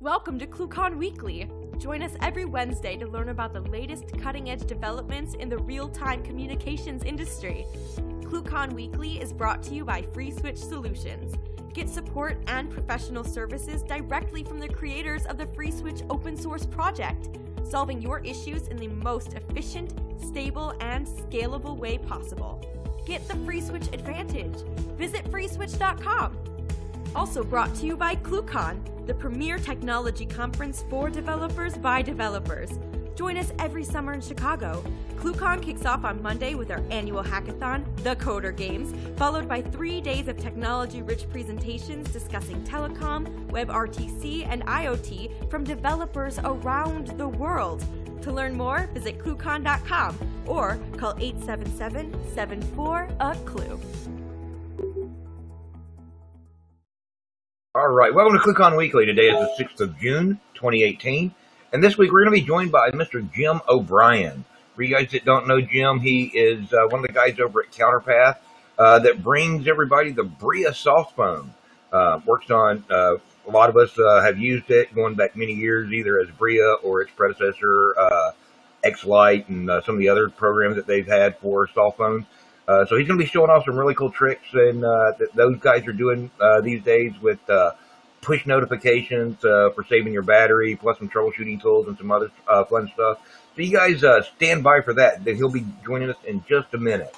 Welcome to ClueCon Weekly. Join us every Wednesday to learn about the latest cutting-edge developments in the real-time communications industry. ClueCon Weekly is brought to you by FreeSWITCH Solutions. Get support and professional services directly from the creators of the FreeSWITCH open source project, solving your issues in the most efficient, stable, and scalable way possible. Get the FreeSWITCH advantage. Visit freeswitch.com. Also brought to you by ClueCon, the premier technology conference for developers by developers. Join us every summer in Chicago. ClueCon kicks off on Monday with our annual hackathon, The Coder Games, followed by 3 days of technology-rich presentations discussing telecom, WebRTC, and IoT from developers around the world. To learn more, visit ClueCon.com or call 877-74-CLUE. All right, welcome to ClueCon Weekly. Today is the 6th of June, 2018, and this week we're going to be joined by Mr. Jim O'Brien. For you guys that don't know Jim, he is one of the guys over at CounterPath that brings everybody the Bria soft phone. Works on, a lot of us have used it going back many years, either as Bria or its predecessor, X-Lite, and some of the other programs that they've had for soft phones. So he's going to be showing off some really cool tricks and that those guys are doing these days with push notifications for saving your battery, plus some troubleshooting tools and some other fun stuff. So you guys stand by for that. He'll be joining us in just a minute.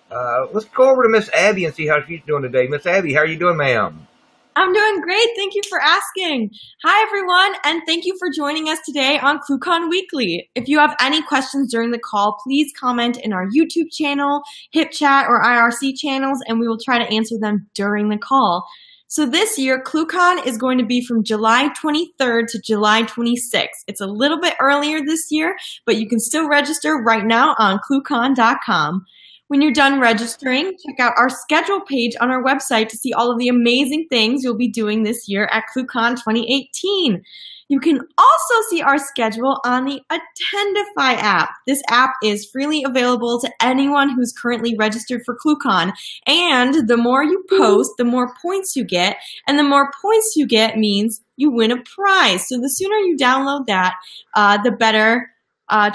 Let's go over to Miss Abby and see how she's doing today. Miss Abby, how are you doing, ma'am? I'm doing great. Thank you for asking. Hi, everyone, and thank you for joining us today on ClueCon Weekly. If you have any questions during the call, please comment in our YouTube channel, HipChat, or IRC channels, and we will try to answer them during the call. So this year, ClueCon is going to be from July 23rd to July 26th. It's a little bit earlier this year, but you can still register right now on ClueCon.com. When you're done registering, check out our schedule page on our website to see all of the amazing things you'll be doing this year at ClueCon 2018. You can also see our schedule on the Attendify app. This app is freely available to anyone who's currently registered for ClueCon. And the more you post, the more points you get. And the more points you get means you win a prize. So the sooner you download that, the better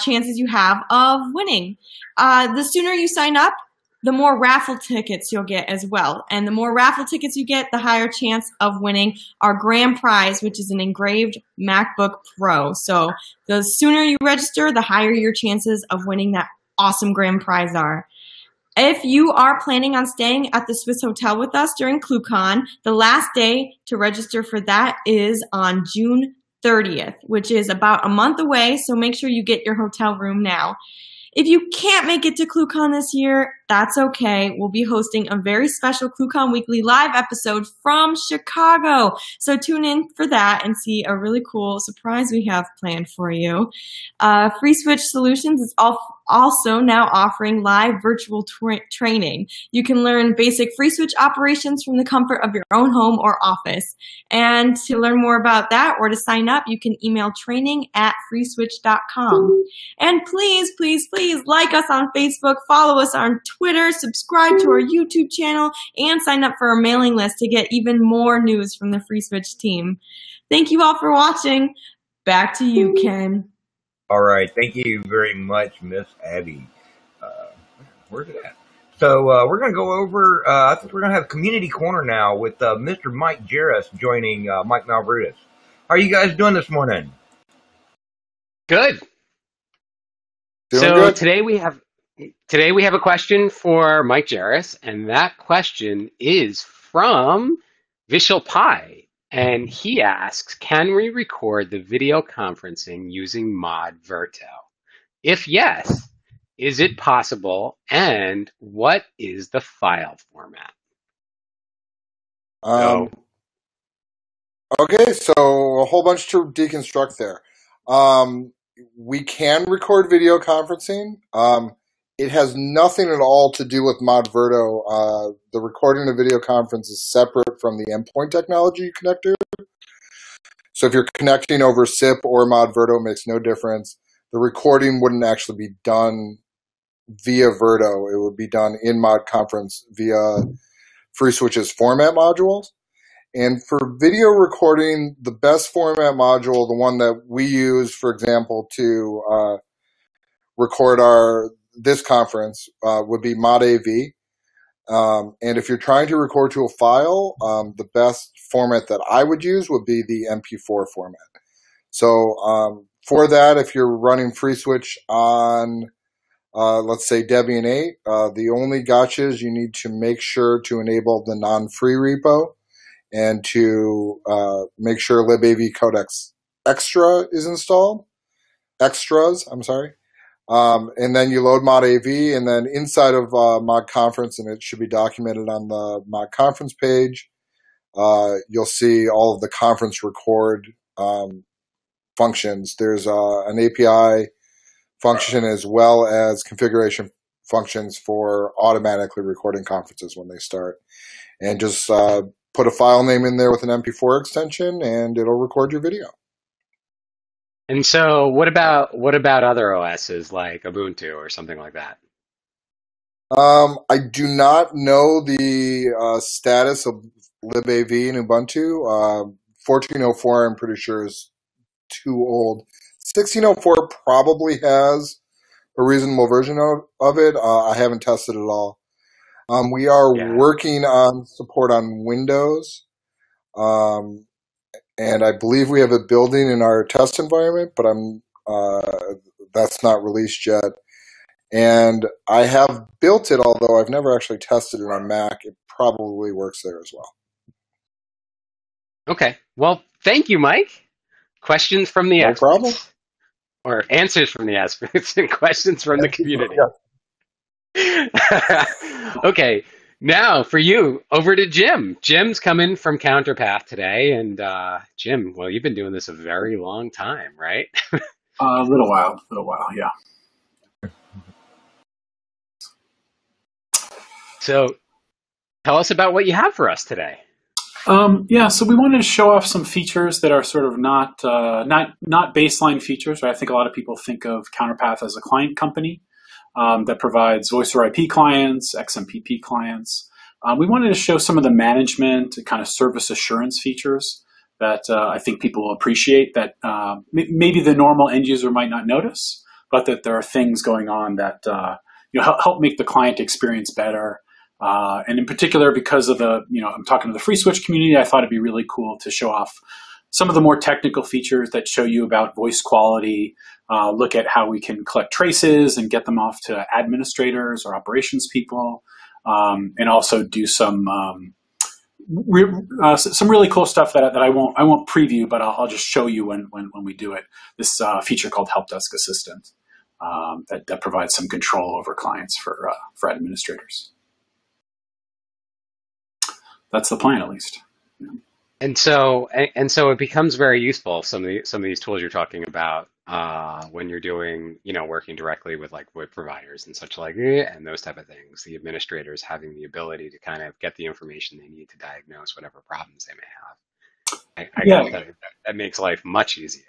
chances you have of winning. The sooner you sign up, the more raffle tickets you'll get as well. And the more raffle tickets you get, the higher chance of winning our grand prize, which is an engraved MacBook Pro. So the sooner you register, the higher your chances of winning that awesome grand prize are. If you are planning on staying at the Swiss Hotel with us during ClueCon, the last day to register for that is on June 30th, which is about a month away, so make sure you get your hotel room now. If you can't make it to ClueCon this year, that's okay. We'll be hosting a very special ClueCon Weekly live episode from Chicago. So tune in for that and see a really cool surprise we have planned for you. FreeSWITCH Solutions is also now offering live virtual training. You can learn basic FreeSWITCH operations from the comfort of your own home or office. And to learn more about that or to sign up, you can email training@freeswitch.com. And please, please, please like us on Facebook, follow us on Twitter, subscribe to our YouTube channel, and sign up for our mailing list to get even more news from the FreeSWITCH team. Thank you all for watching. Back to you, Ken. All right, thank you very much, Miss Abby. Where's it at? So we're going to go over, I think we're going to have Community Corner now with Mr. Mike Jarris joining Mike Malbrutus. How are you guys doing this morning? Good. Doing good. Today we have a question for Mike Jarris, and that question is from Vishal Pai. And he asks, can we record the video conferencing using Modverto? If yes, is it possible? And what is the file format? Okay, so a whole bunch to deconstruct there. We can record video conferencing. It has nothing at all to do with Modverto. The recording of video conference is separate from the endpoint technology connector. So if you're connecting over SIP or Modverto, it makes no difference. The recording wouldn't actually be done via Verto. It would be done in ModConference via FreeSWITCH's format modules. And for video recording, the best format module, the one that we use, for example, to record this conference would be ModAV. And if you're trying to record to a file, the best format that I would use would be the MP4 format. So for that, if you're running FreeSWITCH on, let's say, Debian 8, the only gotcha is you need to make sure to enable the non-free repo and to make sure libav codecs extra is installed. Extras, I'm sorry. And then you load ModAV, and then inside of Mod Conference, and it should be documented on the Mod Conference page, you'll see all of the conference record functions. There's an API function as well as configuration functions for automatically recording conferences when they start. And just put a file name in there with an MP4 extension, and it'll record your video. And so what about other OSs like Ubuntu or something like that? I do not know the status of libav in Ubuntu. 1404, I'm pretty sure, is too old. 1604 probably has a reasonable version of it. I haven't tested it all. We are working on support on Windows. And I believe we have a building in our test environment, but that's not released yet. And I have built it, although I've never actually tested it on Mac. It probably works there as well. Okay. Well, thank you, Mike. Questions from the experts. No problem. Or answers from the experts and questions from the community. Okay. Now, for you, over to Jim. Jim's coming from CounterPath today. And Jim, well, you've been doing this a very long time, right? A little while, yeah. So tell us about what you have for us today. So we wanted to show off some features that are sort of not baseline features. Right? I think a lot of people think of CounterPath as a client company that provides voice over IP clients, XMPP clients. We wanted to show some of the management kind of service assurance features that I think people will appreciate that maybe the normal end user might not notice, but that there are things going on that help make the client experience better. And in particular, because of I'm talking to the FreeSWITCH community, I thought it'd be really cool to show off some of the more technical features that show you about voice quality, look at how we can collect traces and get them off to administrators or operations people, and also do some really cool stuff that I won't preview, but I'll just show you when we do it. This feature called Help Desk Assistant that provides some control over clients for administrators. That's the plan, at least. Yeah. And so it becomes very useful. Some of these tools you're talking about when you're doing, working directly with like web providers and such like, and those type of things. The administrators having the ability to kind of get the information they need to diagnose whatever problems they may have. I guess that makes life much easier.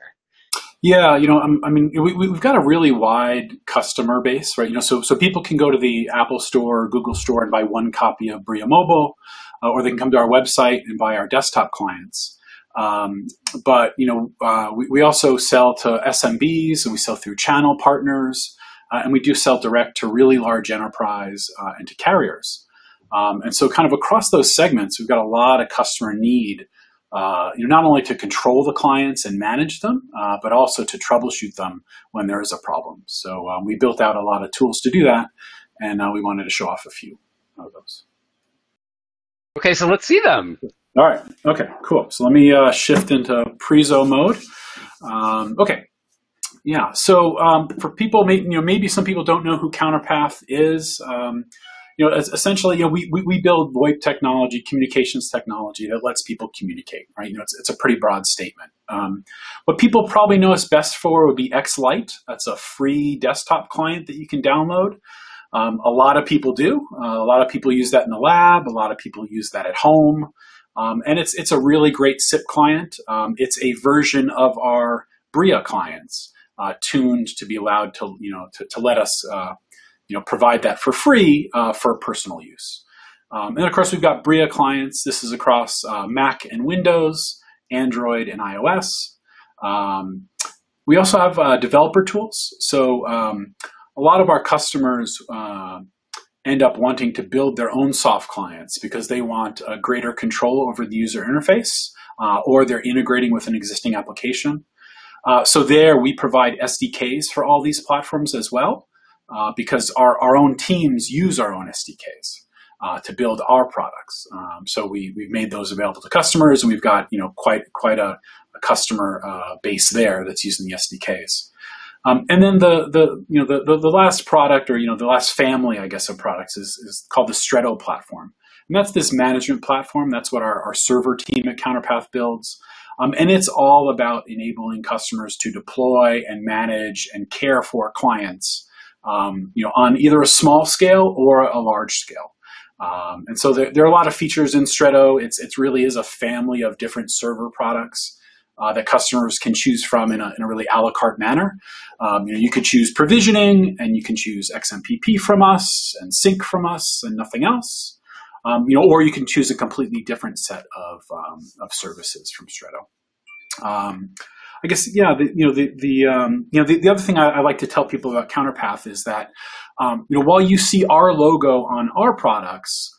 Yeah, we've got a really wide customer base, right? So people can go to the Apple Store or Google Store and buy one copy of Bria Mobile, or they can come to our website and buy our desktop clients. But we also sell to SMBs, and we sell through channel partners, and we do sell direct to really large enterprise and to carriers. And so kind of across those segments, we've got a lot of customer need. Not only to control the clients and manage them, but also to troubleshoot them when there is a problem. So we built out a lot of tools to do that, and we wanted to show off a few of those. Okay, so let's see them. All right. Okay, cool. So let me shift into prezo mode. Okay. Yeah. So for people, maybe some people don't know who CounterPath is. Essentially, we build VoIP technology, communications technology that lets people communicate, right? It's a pretty broad statement. What people probably know us best for would be X-Lite. That's a free desktop client that you can download. A lot of people do. A lot of people use that in the lab. A lot of people use that at home. And it's a really great SIP client. It's a version of our Bria clients, tuned to be allowed to let us provide that for free for personal use. And of course, we've got Bria clients. This is across Mac and Windows, Android and iOS. We also have developer tools. So a lot of our customers end up wanting to build their own soft clients because they want greater control over the user interface, or they're integrating with an existing application. So there we provide SDKs for all these platforms as well, because our own teams use our own SDKs to build our products. So we've made those available to customers, and we've got quite a customer base there that's using the SDKs. And then the last product, or the last family, I guess, of products is called the Stretto platform, and that's this management platform. That's what our server team at CounterPath builds, and it's all about enabling customers to deploy and manage and care for clients, on either a small scale or a large scale. And so there are a lot of features in Stretto. It really is a family of different server products that customers can choose from in a really a la carte manner. You could choose provisioning, and you can choose XMPP from us and sync from us and nothing else. Or you can choose a completely different set of services from Stretto. I guess, the other thing I like to tell people about CounterPath is that, while you see our logo on our products,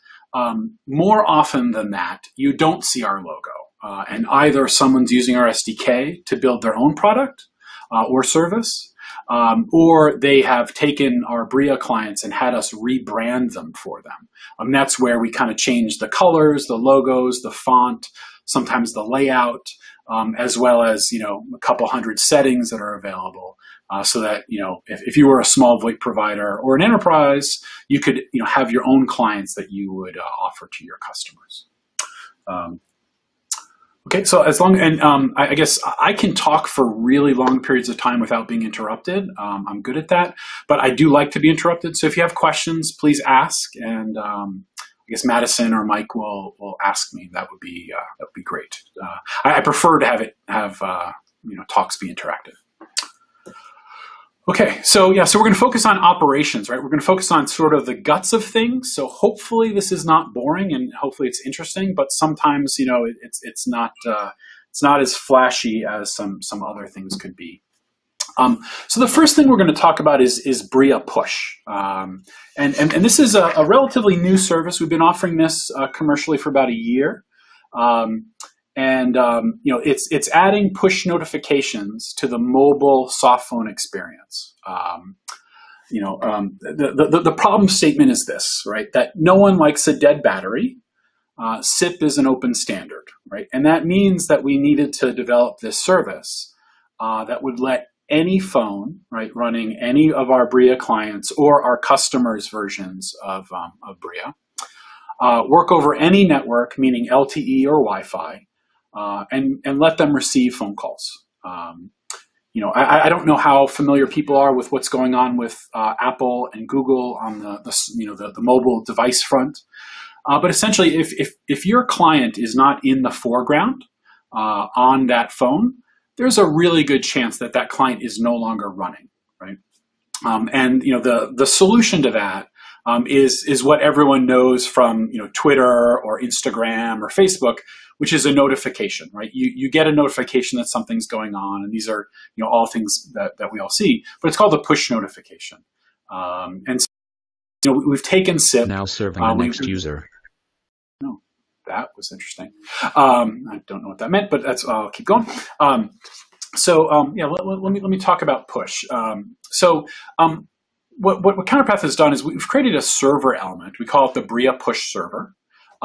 more often than that, you don't see our logo. And either someone's using our SDK to build their own product or service, or they have taken our Bria clients and had us rebrand them for them. And that's where we kind of change the colors, the logos, the font, sometimes the layout, as well as a couple hundred settings that are available, so that if you were a small VoIP provider or an enterprise, you could have your own clients that you would offer to your customers. Okay, so I guess I can talk for really long periods of time without being interrupted. I'm good at that, but I do like to be interrupted. So if you have questions, please ask, and I guess Madison or Mike will ask me. That would be great. I prefer to have talks be interactive. Okay, so we're going to focus on operations, right? We're going to focus on sort of the guts of things. So hopefully this is not boring, and hopefully it's interesting. But sometimes it's not as flashy as some other things could be. So the first thing we're going to talk about is Bria Push, and this is a relatively new service. We've been offering this commercially for about a year. It's adding push notifications to the mobile soft phone experience. The problem statement is this, right? That no one likes a dead battery. SIP is an open standard, right? And that means that we needed to develop this service that would let any phone, right, running any of our Bria clients or our customers' versions of Bria, work over any network, meaning LTE or Wi-Fi, and let them receive phone calls. I don't know how familiar people are with what's going on with Apple and Google on the mobile device front, but essentially, if your client is not in the foreground on that phone, there's a really good chance that that client is no longer running, right? The solution to that is what everyone knows from Twitter or Instagram or Facebook, which is a notification, right? You get a notification that something's going on, and these are all things that we all see, but it's called a push notification. And so, we've taken SIP. Now serving the next user. No, that was interesting. I don't know what that meant, but I'll keep going. Let me talk about push. What CounterPath has done is we've created a server element. We call it the Bria Push server.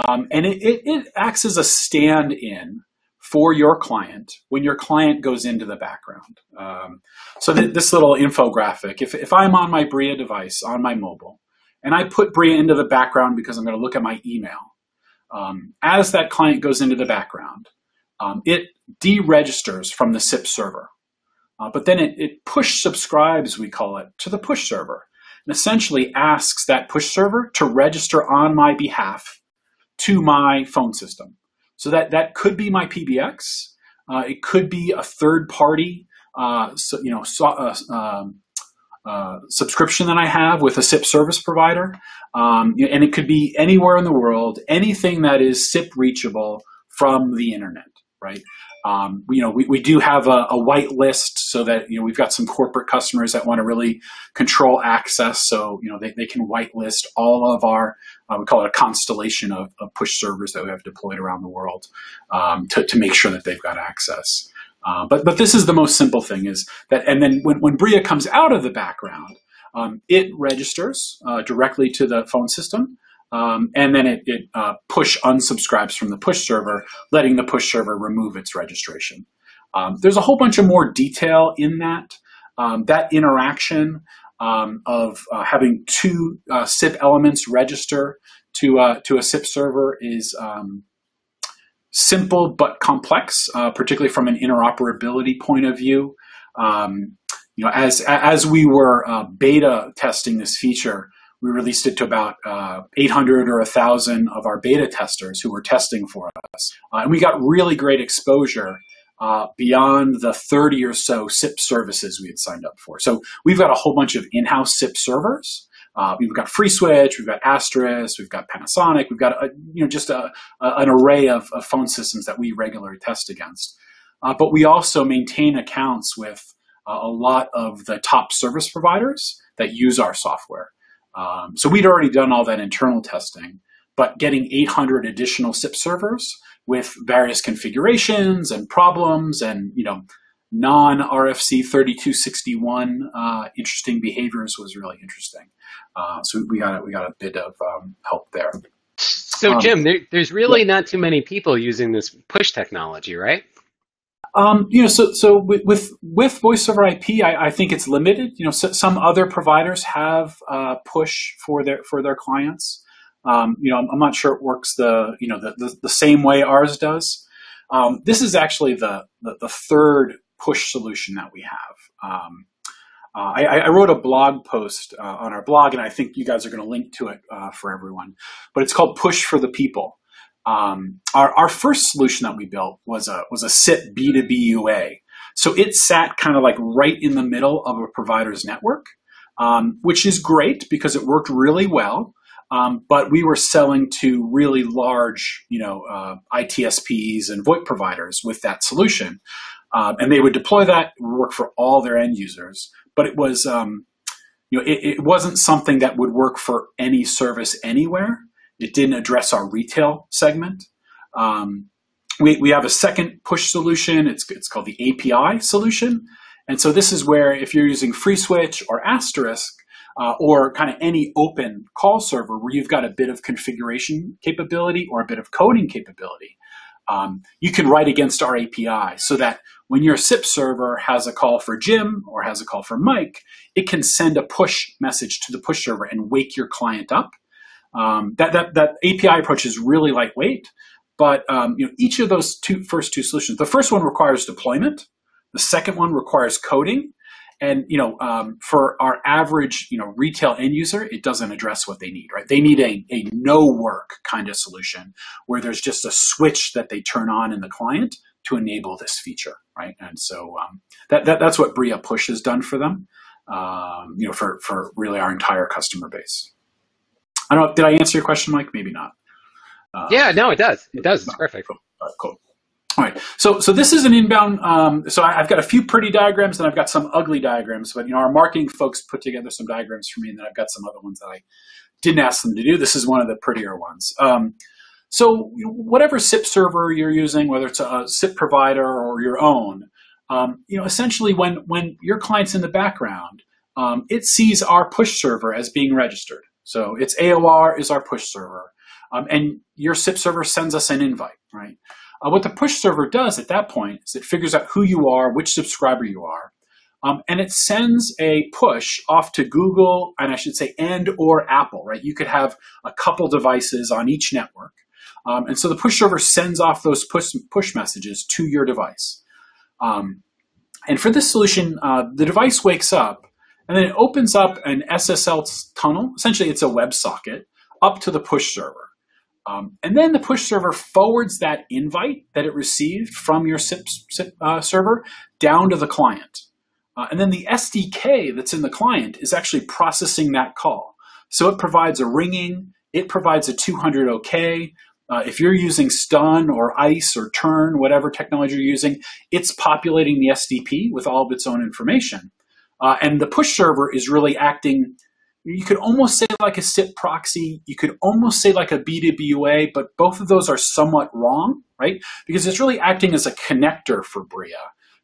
And it acts as a stand-in for your client when your client goes into the background. So this little infographic, if I'm on my Bria device, on my mobile, and I put Bria into the background because I'm going to look at my email, as that client goes into the background, it deregisters from the SIP server. But then it push subscribes, we call it, to the push server, and essentially asks that push server to register on my behalf to my phone system. So that could be my PBX. It could be a third party, subscription that I have with a SIP service provider. And it could be anywhere in the world, anything that is SIP reachable from the internet, right? We do have a white list so that, we've got some corporate customers that want to really control access. So, they can whitelist all of our, we call it a constellation of push servers that we have deployed around the world to make sure that they've got access. But this is the most simple thing is that, and then when Bria comes out of the background, it registers directly to the phone system. And then it push unsubscribes from the push server, letting the push server remove its registration. There's a whole bunch of more detail in that. That interaction of having two SIP elements register to a SIP server is simple but complex, particularly from an interoperability point of view. As we were beta testing this feature, we released it to about 800 or 1,000 of our beta testers who were testing for us. And we got really great exposure beyond the 30 or so SIP services we had signed up for. So we've got a whole bunch of in-house SIP servers. We've got FreeSWITCH, we've got Asterisk, we've got Panasonic, we've got just an array of phone systems that we regularly test against. But we also maintain accounts with a lot of the top service providers that use our software. So we'd already done all that internal testing, but getting 800 additional SIP servers with various configurations and problems and, non-RFC 3261 interesting behaviors was really interesting. So we got a bit of help there. So Jim, there's really not too many people using this push technology, right? So with voice over IP, I think it's limited. Some other providers have push for their clients. I'm not sure it works the same way ours does. This is actually the third push solution that we have. I wrote a blog post on our blog, and I think you guys are going to link to it for everyone. But it's called Push for the People. Our first solution that we built was a SIP B2B UA. So it sat kind of like right in the middle of a provider's network, which is great because it worked really well. But we were selling to really large, ITSPs and VoIP providers with that solution. And they would deploy that, work for all their end users. But it was, it wasn't something that would work for any service anywhere. It didn't address our retail segment. We have a second push solution. It's called the API solution. And so this is where if you're using FreeSWITCH or Asterisk or kind of any open call server where you've got a bit of configuration capability or a bit of coding capability, you can write against our API so that when your SIP server has a call for Jim or has a call for Mike, it can send a push message to the push server and wake your client up. That API approach is really lightweight, but each of those first two solutions, the first one requires deployment, the second one requires coding, and for our average retail end user, it doesn't address what they need. Right? They need a no work kind of solution where there's just a switch that they turn on in the client to enable this feature. Right? And so that's what Bria Push has done for them. For really our entire customer base. I don't know. Did I answer your question, Mike? Maybe not. Yeah, no, it does. It does. It's perfect. Cool. All right, cool. All right. So this is an inbound. So I've got a few pretty diagrams and I've got some ugly diagrams. But our marketing folks put together some diagrams for me, and then I've got some other ones that I didn't ask them to do. This is one of the prettier ones. So whatever SIP server you're using, whether it's a SIP provider or your own, essentially when your client's in the background, it sees our push server as being registered. So its AOR is our push server, and your SIP server sends us an invite, right? What the push server does at that point is it figures out who you are, which subscriber you are, and it sends a push off to Google, and I should say, and or Apple, right? You could have a couple devices on each network, and so the push server sends off those push messages to your device. And for this solution, the device wakes up, and then it opens up an SSL tunnel. Essentially, it's a WebSocket up to the push server. And then the push server forwards that invite that it received from your SIP server down to the client. And then the SDK that's in the client is actually processing that call. So it provides a ringing, it provides a 200 OK. If you're using stun or ice or turn, whatever technology you're using, it's populating the SDP with all of its own information. And the push server is really acting, you could almost say like a SIP proxy, you could almost say like a B2BUA, but both of those are somewhat wrong, right? Because it's really acting as a connector for Bria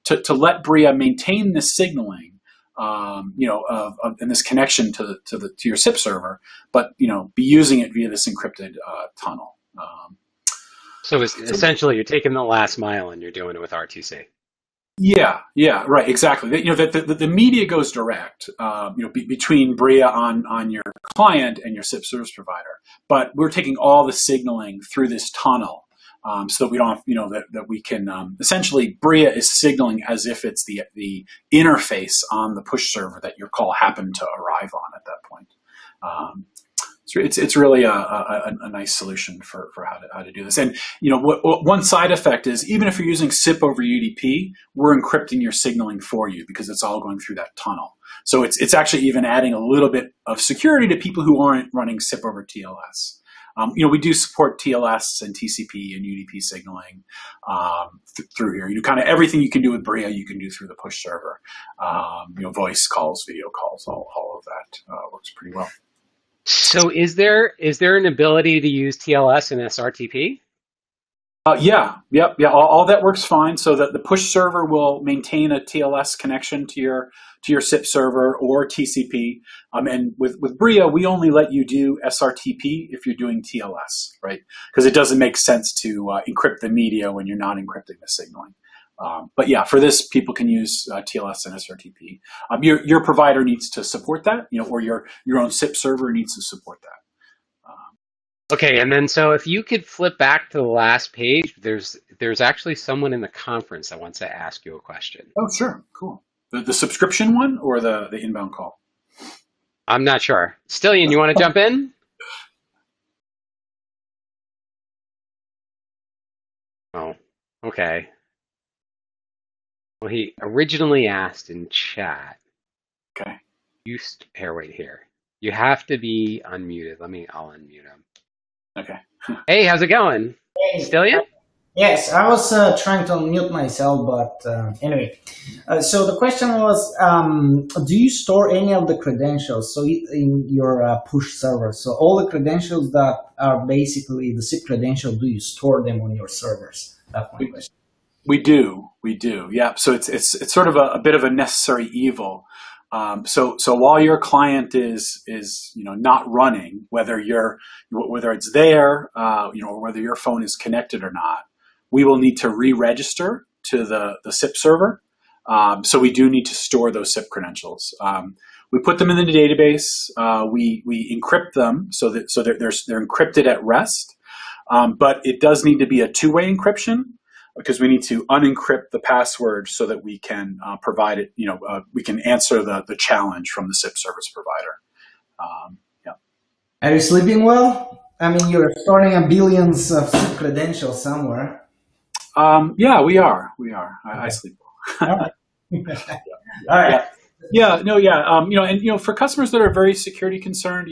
to let Bria maintain this signaling, and this connection to your SIP server, but be using it via this encrypted tunnel. So essentially, you're taking the last mile and you're doing it with RTC. Yeah, right, exactly. The media goes direct, between Bria on your client and your SIP service provider. But we're taking all the signaling through this tunnel, so that we don't, that we can essentially Bria is signaling as if it's the interface on the push server that your call happened to arrive on at that point. It's really a nice solution for how to do this. And one side effect is, even if you're using SIP over UDP, we're encrypting your signaling for you because it's all going through that tunnel. So it's actually even adding a little bit of security to people who aren't running SIP over TLS. We do support TLS and TCP and UDP signaling through here. Kind of everything you can do with Bria, you can do through the push server. Voice calls, video calls, all of that works pretty well. So is there an ability to use TLS and SRTP? Yeah. All that works fine. So that the push server will maintain a TLS connection to your SIP server or TCP. And with Bria, we only let you do SRTP if you're doing TLS, right? Because it doesn't make sense to encrypt the media when you're not encrypting the signaling. But yeah, for this, people can use TLS and SRTP. Your provider needs to support that, or your own SIP server needs to support that. Okay, and then so if you could flip back to the last page, there's actually someone in the conference that wants to ask you a question. Oh, sure, cool. The subscription one or the inbound call? I'm not sure. Stillian, you want to jump in? Oh, okay. Well, he originally asked in chat. Okay. Here, wait here. You have to be unmuted. I'll unmute him. Okay. Hey, how's it going? Hey. Still you? Yes, I was trying to unmute myself, but anyway. So the question was, do you store any of the credentials in your push server? So all the credentials that are basically the SIP credential, do you store them on your servers? That's my question. We do. Yeah. So it's sort of a bit of a necessary evil. So while your client is not running, whether it's there, or whether your phone is connected or not, we will need to re-register to the SIP server. So we do need to store those SIP credentials. We put them in the database. We encrypt them so they're encrypted at rest. But it does need to be a two-way encryption, because we need to unencrypt the password so that we can provide it, we can answer the challenge from the SIP service provider. Yeah. Are you sleeping well? I mean, you're storing billions of SIP credentials somewhere. Yeah, we are. I sleep well. All right. All right. And for customers that are very security concerned,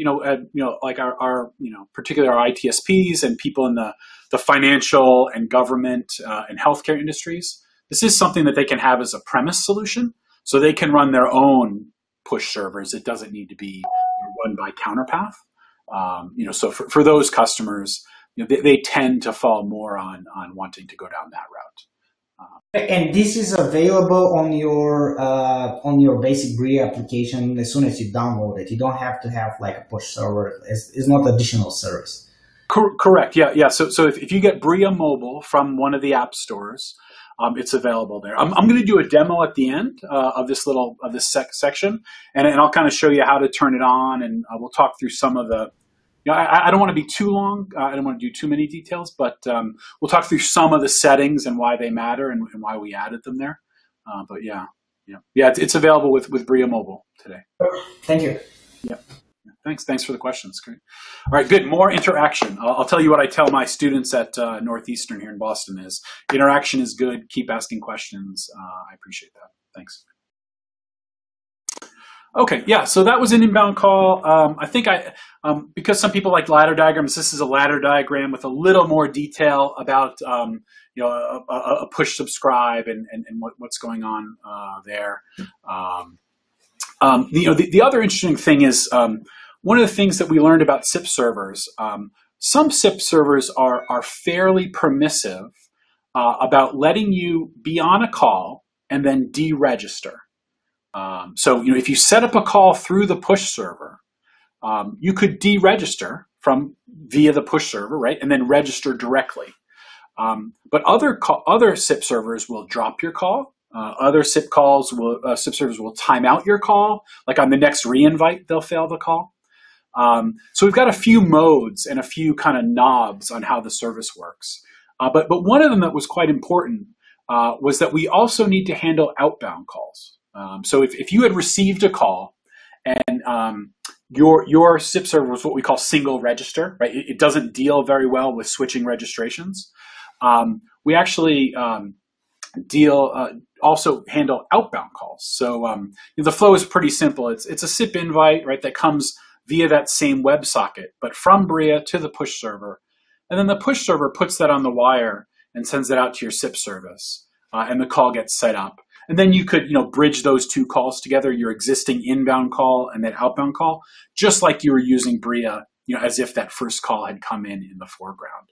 like our particularly our ITSPs and people in the financial and government and healthcare industries, this is something that they can have as a premise solution, so they can run their own push servers. It doesn't need to be run by CounterPath. So for those customers, they tend to fall more on wanting to go down that route. And this is available on your basic Bria application as soon as you download it. You don't have to have like a push server. It's not additional service. Correct. Yeah. So if you get Bria Mobile from one of the app stores, it's available there. I'm going to do a demo at the end of this section, and I'll kind of show you how to turn it on, and we'll talk through some of the. I don't want to be too long. I don't want to do too many details, but we'll talk through some of the settings and why they matter and why we added them there. But yeah, it's available with Bria Mobile today. Thank you. Yeah. Thanks for the questions. Great. All right, good. More interaction. I'll tell you what I tell my students at Northeastern here in Boston is interaction is good. Keep asking questions. I appreciate that. Thanks. Okay, yeah, so that was an inbound call. I think because some people like ladder diagrams, this is a ladder diagram with a little more detail about a push subscribe and what's going on there. The other interesting thing is one of the things that we learned about SIP servers. Some SIP servers are fairly permissive about letting you be on a call and then deregister. So if you set up a call through the push server, you could deregister via the push server, right, and then register directly. But other SIP servers will drop your call. Other SIP servers will time out your call. Like on the next reinvite, they'll fail the call. So we've got a few modes and a few kind of knobs on how the service works. But one of them that was quite important was that we also need to handle outbound calls. So if you had received a call and your SIP server was what we call single register, right? It doesn't deal very well with switching registrations. We actually also handle outbound calls. So the flow is pretty simple. It's a SIP invite, right, that comes via that same WebSocket, but from Bria to the push server. And then the push server puts that on the wire and sends it out to your SIP service, and the call gets set up. And then you could, bridge those two calls together, your existing inbound call and that outbound call, just like you were using Bria, as if that first call had come in the foreground.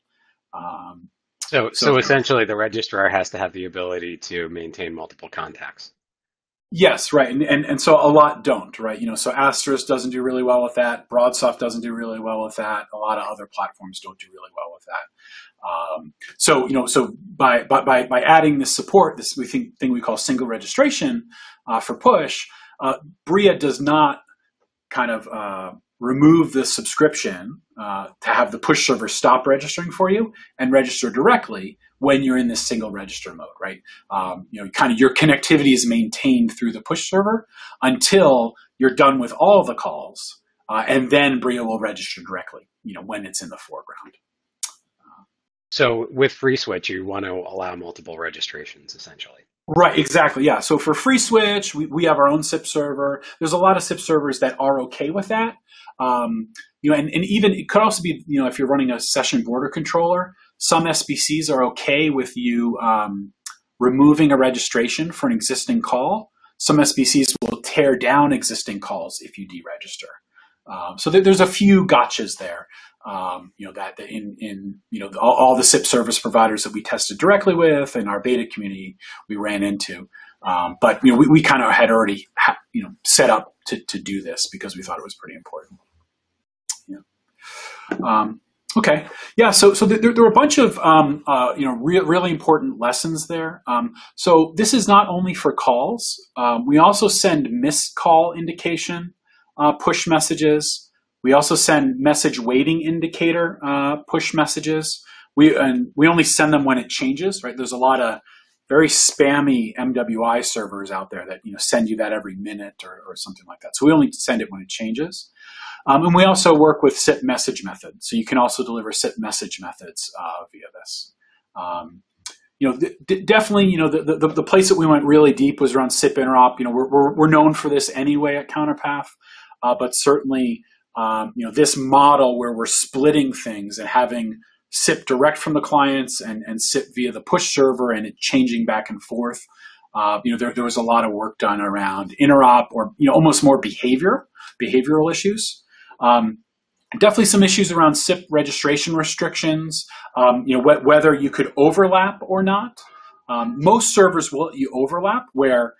So essentially, the registrar has to have the ability to maintain multiple contacts. Yes, right, and so a lot don't, right? So Asterisk doesn't do really well with that. Broadsoft doesn't do really well with that. A lot of other platforms don't do really well with that. So by adding this support, this thing we call single registration for push, Bria does not kind of remove the subscription to have the push server stop registering for you and register directly when you're in this single register mode, right? Kind of your connectivity is maintained through the push server until you're done with all the calls, and then Bria will register directly, when it's in the foreground. So with FreeSWITCH, you want to allow multiple registrations, essentially. Right, exactly, yeah. So for FreeSWITCH, we have our own SIP server. There's a lot of SIP servers that are okay with that. And even it could also be, if you're running a session border controller, some SBCs are okay with you removing a registration for an existing call. Some SBCs will tear down existing calls if you deregister. So there's a few gotchas there. That in all the SIP service providers that we tested directly with in our beta community, we ran into. But we kind of had already set up to do this because we thought it was pretty important. Okay, yeah. So there were a bunch of really important lessons there. So this is not only for calls. We also send missed call indication push messages. We also send message waiting indicator push messages. We only send them when it changes, right? There's a lot of very spammy MWI servers out there that send you that every minute or something like that. So we only send it when it changes. And we also work with SIP message methods. So you can also deliver SIP message methods via this. Definitely, the place that we went really deep was around SIP interop. We're known for this anyway at CounterPath, but certainly, this model where we're splitting things and having SIP direct from the clients and SIP via the push server and it changing back and forth. There was a lot of work done around interop or almost more behavioral issues. Definitely some issues around SIP registration restrictions. Whether you could overlap or not. Most servers will let you overlap where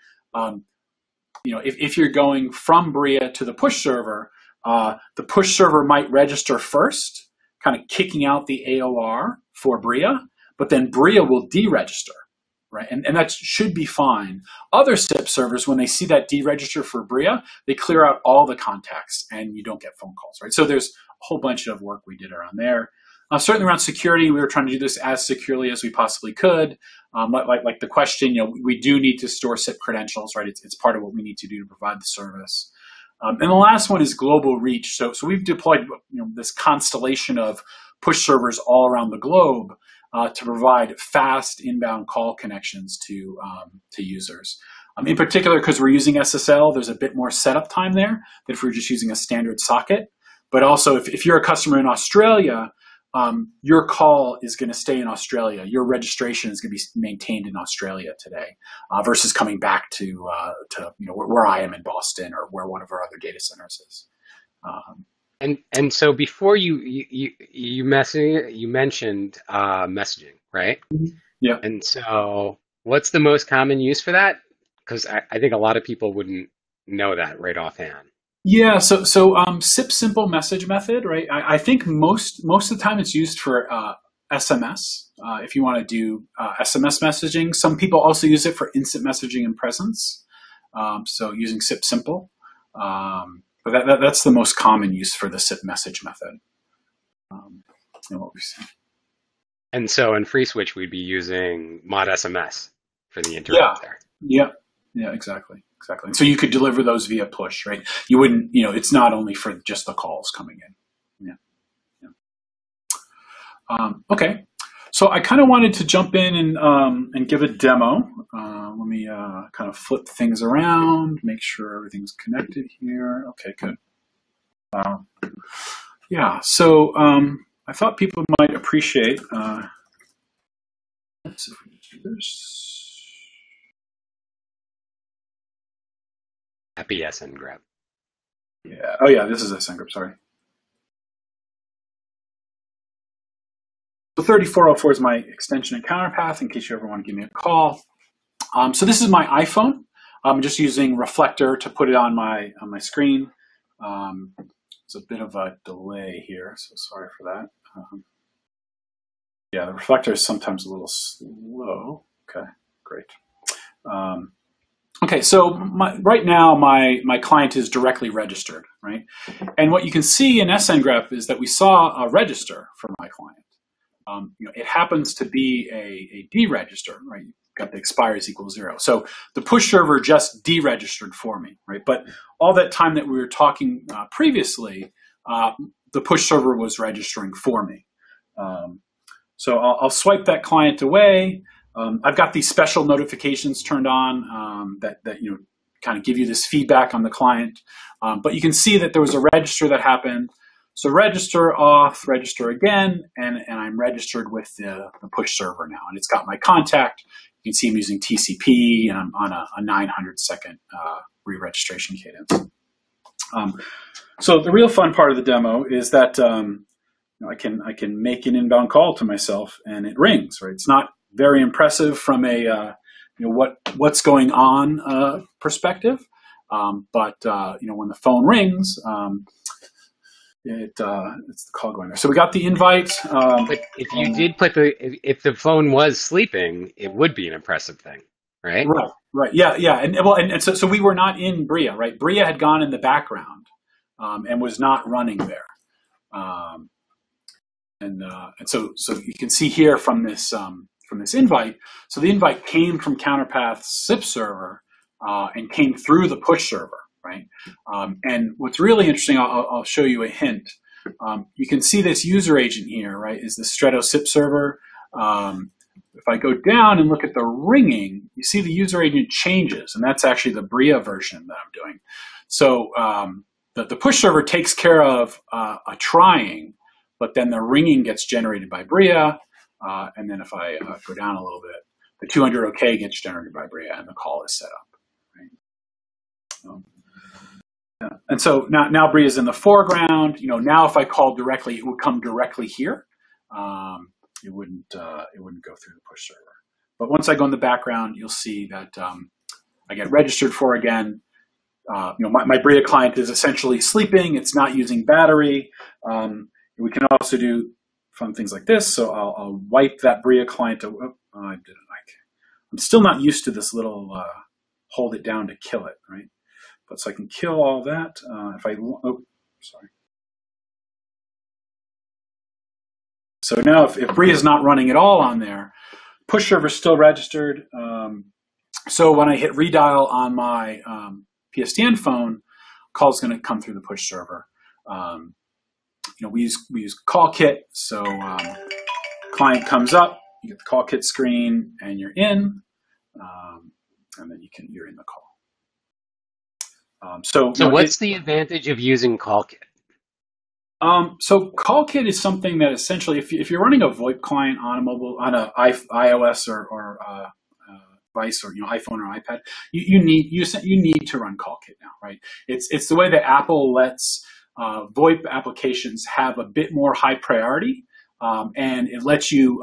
if you're going from Bria to the push server, the push server might register first, kind of kicking out the AOR for Bria, but then Bria will deregister, right? And that should be fine. Other SIP servers, when they see that deregister for Bria, they clear out all the contacts and you don't get phone calls, right? So there's a whole bunch of work we did around there. Certainly around security, we were trying to do this as securely as we possibly could. Like the question, we do need to store SIP credentials, right? It's part of what we need to do to provide the service. And the last one is global reach. So we've deployed this constellation of push servers all around the globe to provide fast inbound call connections to users. In particular, because we're using SSL, there's a bit more setup time there than if we're just using a standard socket. But also, if you're a customer in Australia, your call is going to stay in Australia. Your registration is going to be maintained in Australia today, versus coming back to where I am in Boston or where one of our other data centers is. And so before you mentioned messaging, right? Yeah. And so what's the most common use for that? Because I think a lot of people wouldn't know that right offhand. Yeah, so SIP simple message method, right? I think most of the time it's used for SMS. If you want to do SMS messaging, some people also use it for instant messaging and presence. So using SIP simple, but that's the most common use for the SIP message method. And what we see. And so in FreeSWITCH, we'd be using mod SMS for the interrupt there. Yeah, exactly. And so you could deliver those via push, right? You wouldn't, it's not only for just the calls coming in. Yeah. Okay. So I kind of wanted to jump in and give a demo. Let me kind of flip things around, make sure everything's connected here. Okay, good. Yeah. So I thought people might appreciate. Let's see if we can do this. Happy SN grab. Yeah. Oh, yeah. This is SN grab. Sorry. So 3404 is my extension at CounterPath in case you ever want to give me a call. So this is my iPhone. I'm just using Reflector to put it on my screen. There's a bit of a delay here, so sorry for that. Yeah, the Reflector is sometimes a little slow. Okay, great. Okay, so right now my client is directly registered, right? And what you can see in SNGrep is that we saw a register for my client. It happens to be a deregister, right? You've got the expires equals 0. So the push server just deregistered for me, right? But all that time that we were talking previously, the push server was registering for me. So I'll swipe that client away. I've got these special notifications turned on that kind of give you this feedback on the client. But you can see that there was a register that happened. So register, auth, register again, and I'm registered with the push server now. And it's got my contact. You can see I'm using TCP, and I'm on a 900-second re-registration cadence. So the real fun part of the demo is that I can make an inbound call to myself, and it rings. Right? It's not very impressive from a what's going on perspective, but when the phone rings. It's the call going there. So we got the invite. But if you did if the phone was sleeping, it would be an impressive thing, right? Right. Yeah. And so we were not in Bria, right? Bria had gone in the background and was not running there. And so you can see here from this invite. So the invite came from CounterPath's SIP server and came through the push server. Right, and what's really interesting, I'll show you a hint. You can see this user agent here, right? Is the Stretto SIP server. If I go down and look at the ringing, you see the user agent changes, and that's actually the Bria version that I'm doing. So the push server takes care of a trying, but then the ringing gets generated by Bria, and then if I go down a little bit, the 200 OK gets generated by Bria, and the call is set up. Right? Yeah. And so now Bria is in the foreground. Now if I called directly, it would come directly here. It wouldn't go through the push server. But once I go in the background, you'll see that I get registered for again. My Bria client is essentially sleeping. It's not using battery. We can also do fun things like this. So I'll wipe that Bria client. I didn't like. I'm still not used to this little hold it down to kill it, right? But so I can kill all that. Sorry. So now if Bria is not running at all on there, push server is still registered. So when I hit redial on my PSTN phone, call is going to come through the push server. We use call kit. So client comes up, you get the call kit screen, and you're in. and then you're in the call. So what's the advantage of using CallKit? So CallKit is something that essentially, if you're running a VoIP client on a iOS or device, or iPhone or iPad, you need to run CallKit now, right? It's the way that Apple lets VoIP applications have a bit more high priority, and it lets you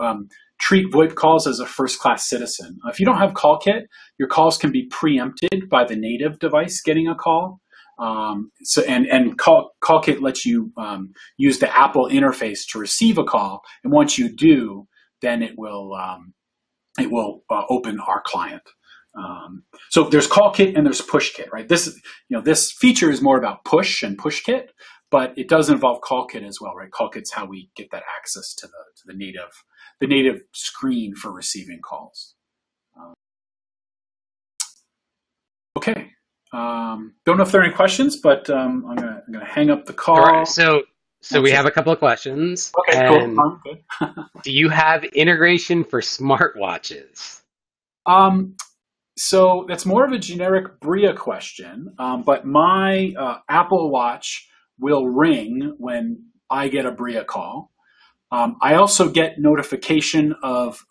treat VoIP calls as a first-class citizen. If you don't have CallKit, your calls can be preempted by the native device getting a call. CallKit lets you use the Apple interface to receive a call, and once you do, then it will open our client. So there's CallKit and there's PushKit, right? This feature is more about push and PushKit, but it does involve CallKit as well, right? CallKit's how we get that access to the native screen for receiving calls. Okay. Don't know if there are any questions, but I'm gonna hang up the call. All right, so we have a couple of questions. Okay, cool. Good. Do you have integration for smartwatches? So that's more of a generic Bria question, but my Apple Watch will ring when I get a Bria call. I also get notification of,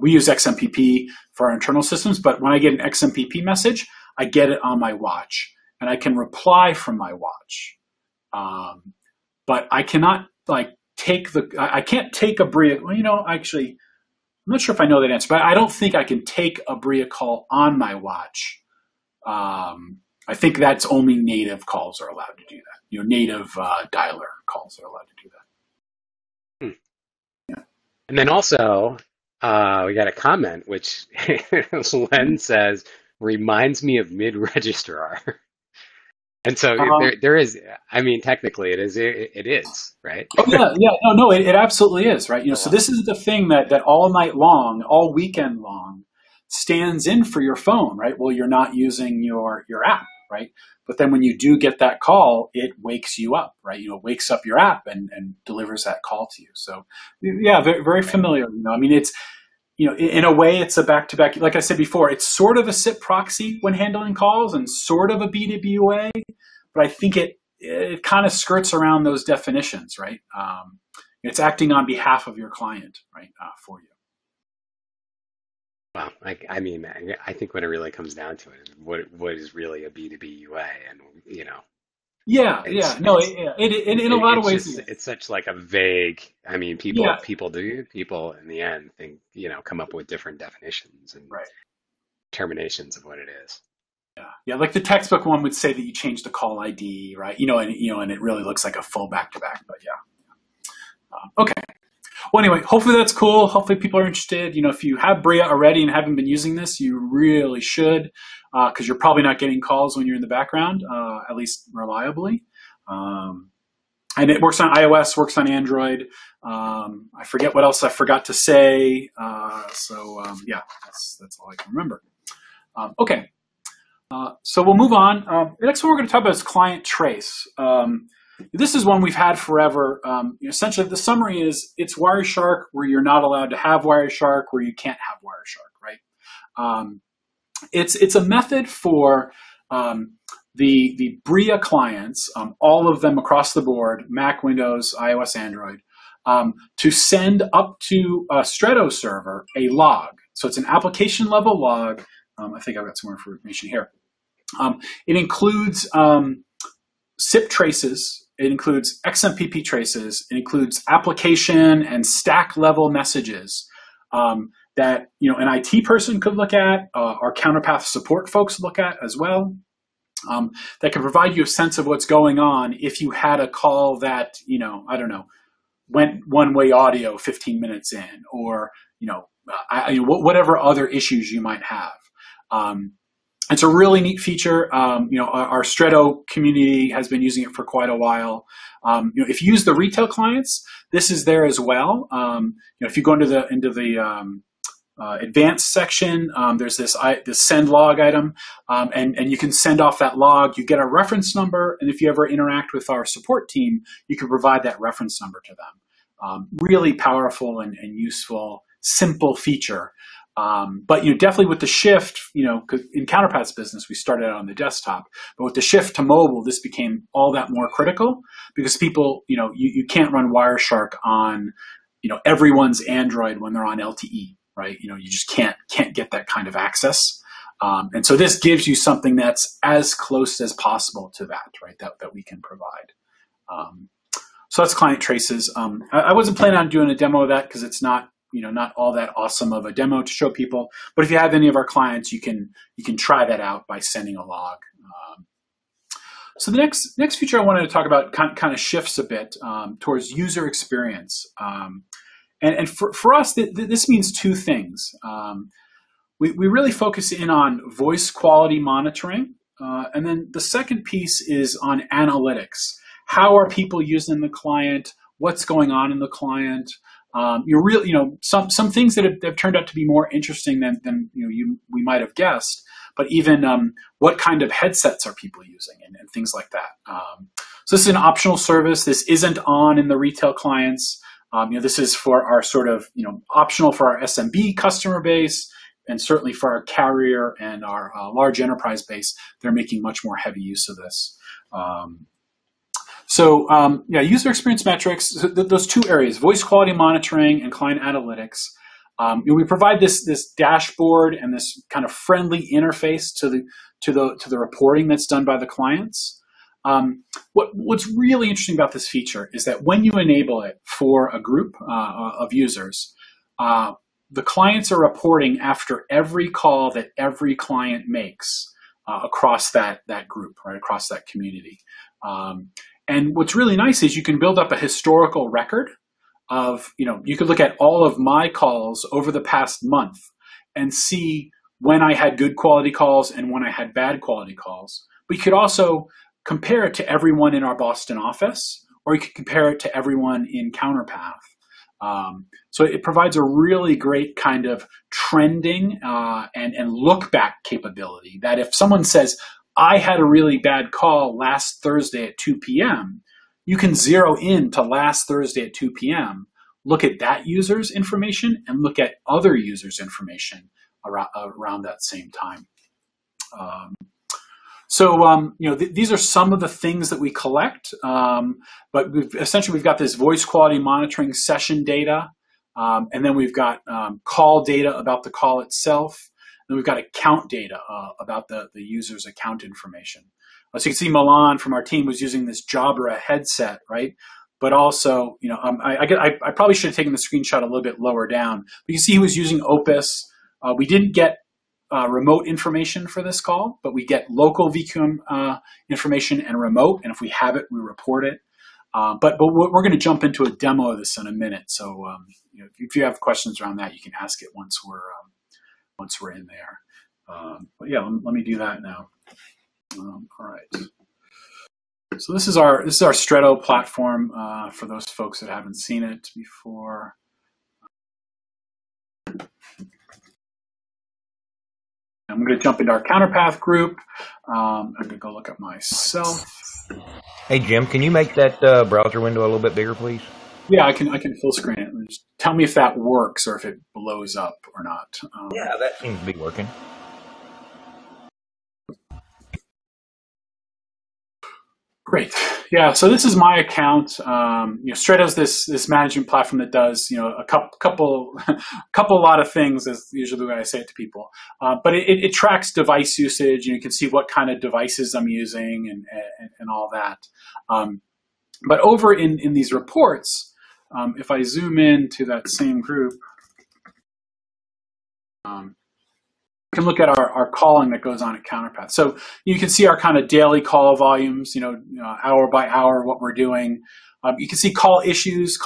we use XMPP for our internal systems, but when I get an XMPP message, I get it on my watch, and I can reply from my watch. But I cannot I can't take a Bria. Well, actually, I'm not sure if I know that answer, but I don't think I can take a Bria call on my watch. I think that's only native calls are allowed to do that. Native dialer calls are allowed to do that. Yeah. And then also, we got a comment which Len says reminds me of mid-registrar. And so there is, technically it is, right? Oh yeah, no, it absolutely is, right? So this is the thing that all night long, all weekend long, stands in for your phone, right? Well, you're not using your app, right? But then when you do get that call, it wakes you up, right? Wakes up your app and delivers that call to you. So yeah, very, very familiar. It's, in a way, it's a back-to-back. Like I said before, it's sort of a SIP proxy when handling calls and sort of a B2B but I think it kind of skirts around those definitions, right? It's acting on behalf of your client, right, for you. Well, I think when it really comes down to it, what is really a B2B UA, and Yeah, in a lot of ways, it's such like a vague. People in the end think come up with different definitions and determinations of what it is. Yeah. Like the textbook one would say that you change the call ID, right? And it really looks like a full back-to-back. But yeah. Okay. Well, anyway, hopefully that's cool. Hopefully people are interested. If you have Bria already and haven't been using this, you really should, because you're probably not getting calls when you're in the background, at least reliably. And it works on iOS, works on Android. I forget what else I forgot to say. Yeah, that's all I can remember. Okay. So we'll move on. The next one we're going to talk about is client trace. This is one we've had forever. Essentially, the summary is it's Wireshark where you're not allowed to have Wireshark, where you can't have Wireshark, right? It's a method for the Bria clients, all of them across the board, Mac, Windows, iOS, Android, to send up to a Stretto server a log. So it's an application level log. I think I've got some more information here. It includes SIP traces. It includes XMPP traces. It includes application and stack level messages that an IT person could look at, our CounterPath support folks look at as well. That can provide you a sense of what's going on if you had a call that went one-way audio 15 minutes in, or whatever other issues you might have. It's a really neat feature. Our Stretto community has been using it for quite a while. If you use the retail clients, this is there as well. If you go into the advanced section, there's this send log item, and you can send off that log. You get a reference number, and if you ever interact with our support team, you can provide that reference number to them. Really powerful and useful, simple feature. But definitely with the shift, 'cause in CounterPath's business, we started out on the desktop, but with the shift to mobile, this became all that more critical because people, you can't run Wireshark on, everyone's Android when they're on LTE, right? You just can't get that kind of access. And so this gives you something that's as close as possible to that, right? That we can provide. So that's client traces. I wasn't planning on doing a demo of that because it's not all that awesome of a demo to show people. But if you have any of our clients, you can try that out by sending a log. So the next feature I wanted to talk about kind of shifts a bit towards user experience. And for us, this means two things. We really focus in on voice quality monitoring. And then the second piece is on analytics. How are people using the client? What's going on in the client? Some things that have turned out to be more interesting than we might have guessed, but even what kind of headsets are people using and things like that. So this is an optional service. This isn't on in the retail clients. This is for our sort of optional for our SMB customer base, and certainly for our carrier and our large enterprise base. They're making much more heavy use of this. User experience metrics, those two areas, voice quality monitoring and client analytics. We provide this dashboard and this kind of friendly interface to the reporting that's done by the clients. What's really interesting about this feature is that when you enable it for a group of users, the clients are reporting after every call that every client makes across that group, right, across that community. And what's really nice is you can build up a historical record of, you could look at all of my calls over the past month and see when I had good quality calls and when I had bad quality calls. But you could also compare it to everyone in our Boston office, or you could compare it to everyone in CounterPath. So it provides a really great kind of trending and look back capability that if someone says, I had a really bad call last Thursday at 2 p.m., you can zero in to last Thursday at 2 p.m., look at that user's information and look at other users' information around that same time. These are some of the things that we collect, but we've got this voice quality monitoring session data, and then we've got call data about the call itself. Then we've got account data about the user's account information. So you can see Milan from our team was using this Jabra headset, right? But also, I probably should have taken the screenshot a little bit lower down. But you can see he was using Opus. We didn't get remote information for this call, but we get local VQM information and remote. And if we have it, we report it. But we're going to jump into a demo of this in a minute. So if you have questions around that, you can ask it once we're in there. But yeah, let me do that now. All right. So this is our Stretto platform for those folks that haven't seen it before. I'm going to jump into our CounterPath group. I'm going to go look at myself. Hey Jim, can you make that browser window a little bit bigger, please? Yeah, I can full screen it. Just tell me if that works or if it blows up or not. Yeah, that seems to be working. Great. Yeah, so this is my account. Stretto's this management platform that does a lot of things, is usually the way I say it to people. But it tracks device usage, and you can see what kind of devices I'm using and all that. But over in these reports, if I zoom in to that same group, you can look at our calling that goes on at CounterPath. So you can see our kind of daily call volumes, hour by hour, what we're doing. You can see call issues.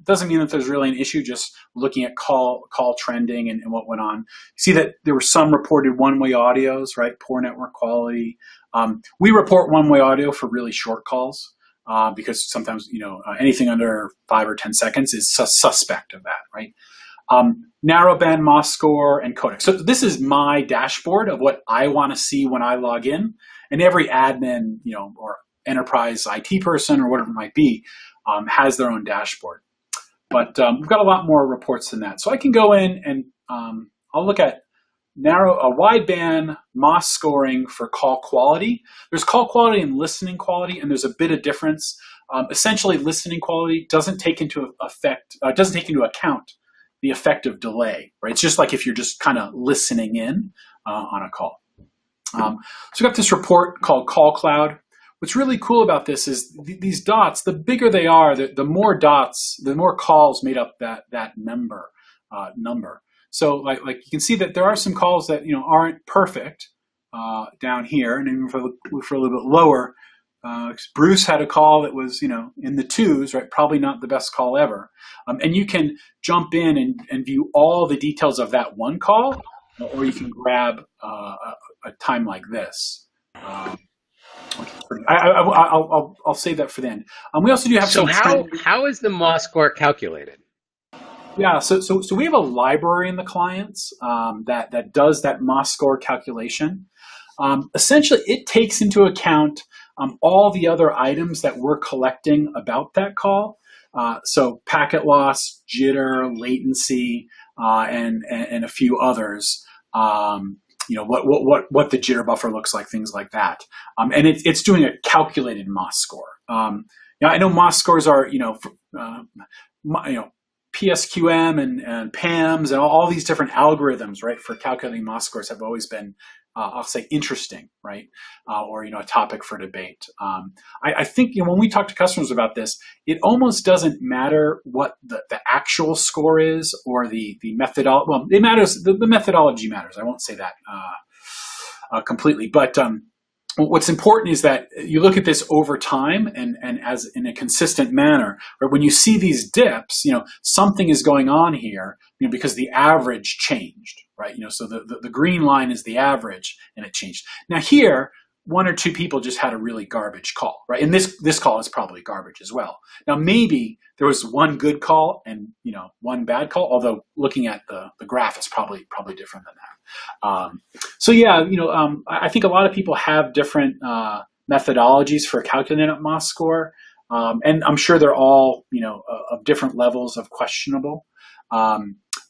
Doesn't mean that there's really an issue, just looking at call trending and what went on. You see that there were some reported one-way audios, right? Poor network quality. We report one-way audio for really short calls because sometimes, anything under 5 or 10 seconds is suspect of that, right? Narrowband MOS score and codec. So this is my dashboard of what I want to see when I log in, and every admin, or enterprise IT person or whatever it might be, has their own dashboard. But we've got a lot more reports than that. So I can go in and I'll look at wideband MOS scoring for call quality. There's call quality and listening quality, and there's a bit of difference. Essentially, listening quality doesn't take into account the effect of delay, right? It's just like if you're just kind of listening in on a call. So we got this report called Call Cloud. What's really cool about this is these dots, the bigger they are, the more dots, the more calls made up that number. So like you can see that there are some calls that aren't perfect down here, and even if I look for a little bit lower, Bruce had a call that was in the 2s, right? Probably not the best call ever. And you can jump in and view all the details of that one call, or you can grab a time like this. I'll save that for the end. We also do have so how is the MOS score calculated? Yeah, so we have a library in the clients that does that MOS score calculation. Essentially, it takes into account all the other items that we're collecting about that call. So packet loss, jitter, latency, and a few others. What the jitter buffer looks like, things like that. And it's doing a calculated MOS score. I know MOS scores are PSQM and PAMs and all these different algorithms, right, for calculating MOS scores have always been, I'll say, interesting, right, or a topic for debate. I think when we talk to customers about this, it almost doesn't matter what the actual score is or the methodology. Well, it matters. The methodology matters. I won't say that completely, but what's important is that you look at this over time and as in a consistent manner. Right? When you see these dips, something is going on here, because the average changed, right? So the green line is the average, and it changed. Now here, 1 or 2 people just had a really garbage call, right? And this call is probably garbage as well. Now maybe there was one good call and one bad call, although looking at the graph is probably different than that. I think a lot of people have different methodologies for calculating a MOS score, and I'm sure they're all of different levels of questionable.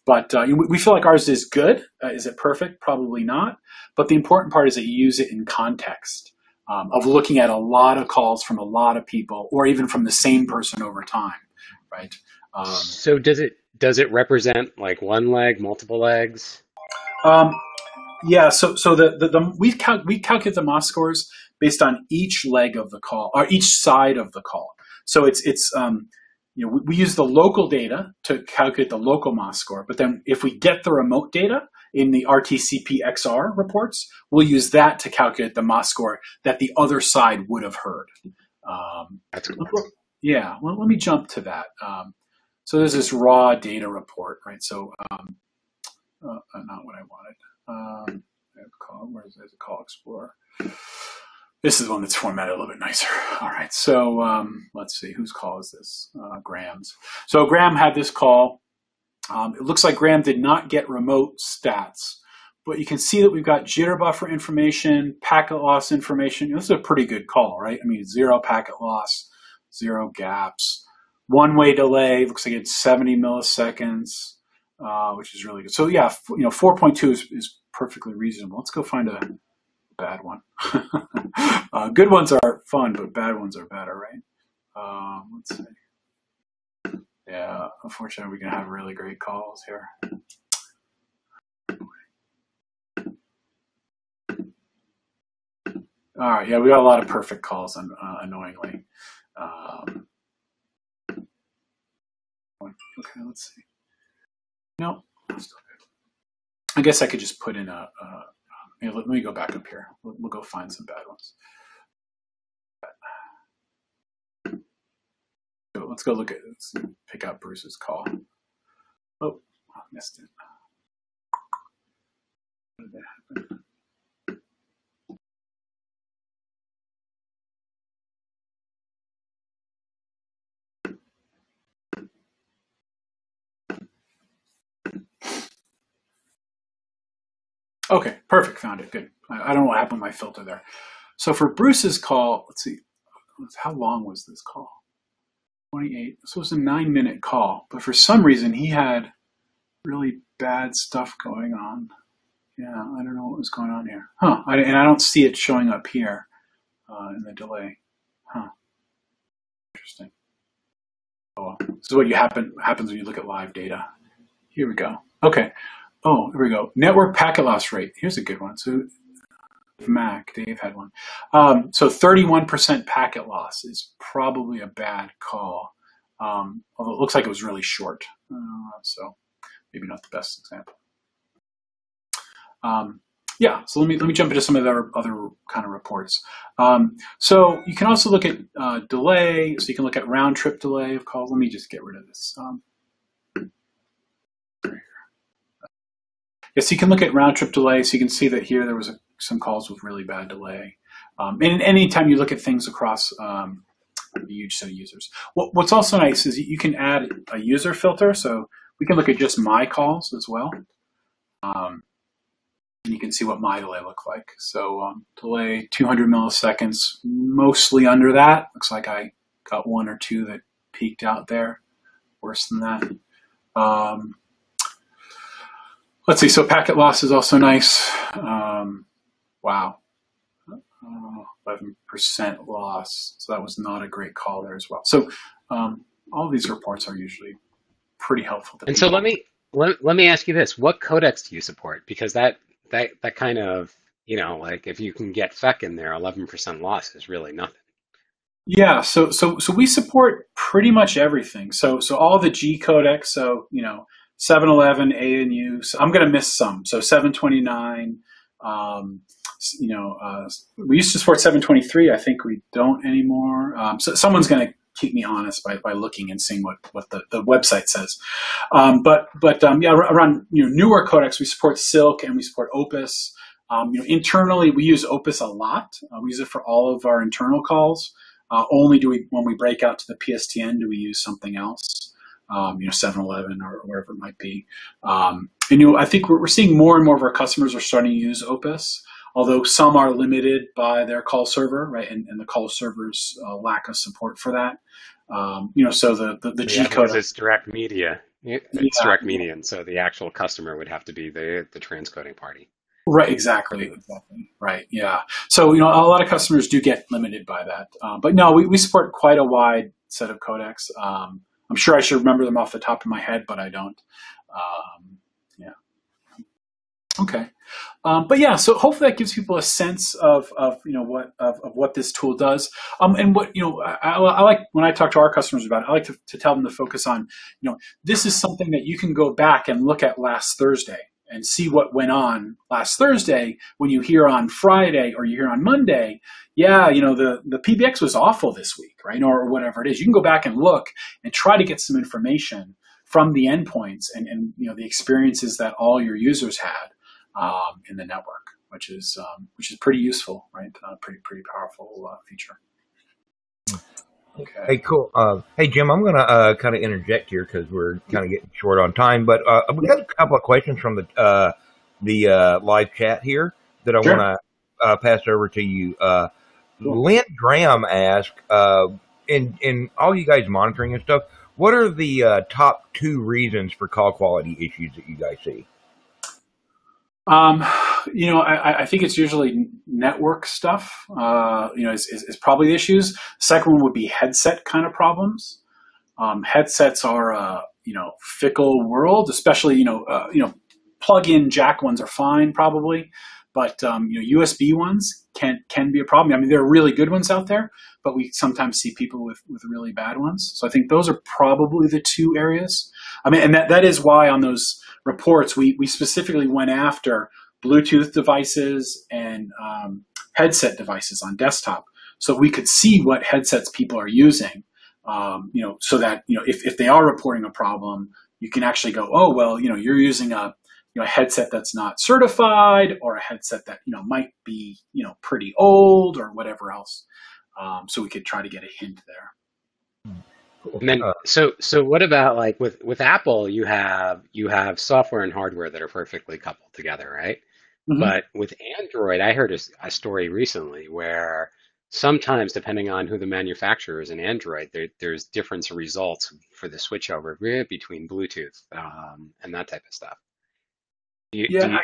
But we feel like ours is good. Is it perfect? Probably not. But the important part is that you use it in context of looking at a lot of calls from a lot of people, or even from the same person over time, right? So does it represent like one leg, multiple legs? Yeah. So we calculate the MOS scores based on each leg of the call, or each side of the call. So we use the local data to calculate the local MOS score, but then if we get the remote data in the RTCP XR reports, we'll use that to calculate the MOS score that the other side would have heard. That's cool. Yeah, well, let me jump to that. So there's this raw data report, right? So not what I wanted. Where's the call explorer? This is one that's formatted a little bit nicer. All right, so let's see, whose call is this? Graham's. So Graham had this call. It looks like Graham did not get remote stats, but you can see that we've got jitter buffer information, packet loss information. This is a pretty good call, right? I mean, 0 packet loss, 0 gaps, one-way delay. Looks like it's 70 milliseconds, which is really good. So yeah, 4.2 is perfectly reasonable. Let's go find a bad one. Good ones are fun, but bad ones are better, right? Let's see. Yeah, unfortunately, we're going to have really great calls here. All right, yeah, we got a lot of perfect calls, annoyingly. Okay, let's see. No, still good. I guess I could just put in let me go back up here. We'll go find some bad ones. So let's go let's pick out Bruce's call. Oh, I missed it. What did that happen? Okay, perfect, found it, good. I don't know what happened with my filter there. So for Bruce's call, let's see, how long was this call? 28, so it was a 9-minute call, but for some reason he had really bad stuff going on. Yeah, I don't know what was going on here. Huh, and I don't see it showing up here in the delay. Huh, interesting. Oh, well. This is what happens when you look at live data. Here we go. Okay. Oh, here we go. Network packet loss rate. Here's a good one. So Mac, Dave had one. So 31% packet loss is probably a bad call. Although it looks like it was really short. So maybe not the best example. Yeah, so let me jump into some of the other kind of reports. So you can also look at delay. So you can look at round trip delay of calls. Let me just get rid of this. Yes, you can look at round trip delay. So you can see that here there was some calls with really bad delay. And anytime you look at things across a huge set of users. What's also nice is you can add a user filter. So we can look at just my calls as well. And you can see what my delay looked like. So delay 200 milliseconds, mostly under that. Looks like I got one or two that peaked out there. Worse than that. Let's see. So packet loss is also nice. Wow. 11% loss. So that was not a great call there as well. So all of these reports are usually pretty helpful. And so let me ask you this: what codecs do you support? Because that kind of, like if you can get FEC in there, 11% loss is really nothing. Yeah, so we support pretty much everything. So all the G codecs, so 711, ANU. So I'm going to miss some. So 729. We used to support 723. I think we don't anymore. So someone's going to keep me honest by looking and seeing what the website says. But around newer codecs, we support Silk and we support Opus. Internally, we use Opus a lot. We use it for all of our internal calls. Only when we break out to the PSTN, do we use something else, 711 or wherever it might be. I think we're seeing more and more of our customers are starting to use Opus, although some are limited by their call server, right? And the call server's lack of support for that. So the G code. It's direct media. It's direct media, and so the actual customer would have to be the transcoding party. Right, exactly. Right, yeah. So, a lot of customers do get limited by that. But no, we support quite a wide set of codecs. I'm sure I should remember them off the top of my head, but I don't. Yeah. Okay. But yeah, so hopefully that gives people a sense of what this tool does. And what, I like when I talk to our customers about it, I like to tell them to focus on, this is something that you can go back and look at last Thursday and see what went on last Thursday when you hear on Friday or you hear on Monday, the PBX was awful this week, right? Or whatever it is. You can go back and look and try to get some information from the endpoints and the experiences that all your users had in the network, which is pretty useful, right? Pretty powerful feature. Okay. Hey, cool. Hey, Jim, I'm going to kind of interject here because we're kind of getting short on time, but we got a couple of questions from the live chat here that I want to pass over to you. Cool. Lynn Graham asked, in all you guys monitoring and stuff, what are the top 2 reasons for call quality issues that you guys see? I think it's usually network stuff, is probably the issues. The second one would be headset kind of problems. Headsets are a, fickle world, especially, plug-in jack ones are fine probably, but, USB ones can be a problem. I mean, there are really good ones out there, but we sometimes see people with really bad ones. So I think those are probably the 2 areas. I mean, and that is why on those reports, we specifically went after Bluetooth devices and headset devices on desktop, so we could see what headsets people are using, so that if they are reporting a problem, you can actually go, oh well, you're using a headset that's not certified, or a headset that might be pretty old or whatever else, so we could try to get a hint there. And then, so what about like with Apple? You have software and hardware that are perfectly coupled together, right? Mm-hmm. But with Android, I heard a story recently where sometimes, depending on who the manufacturer is in Android, there's different results for the switchover between Bluetooth and that type of stuff.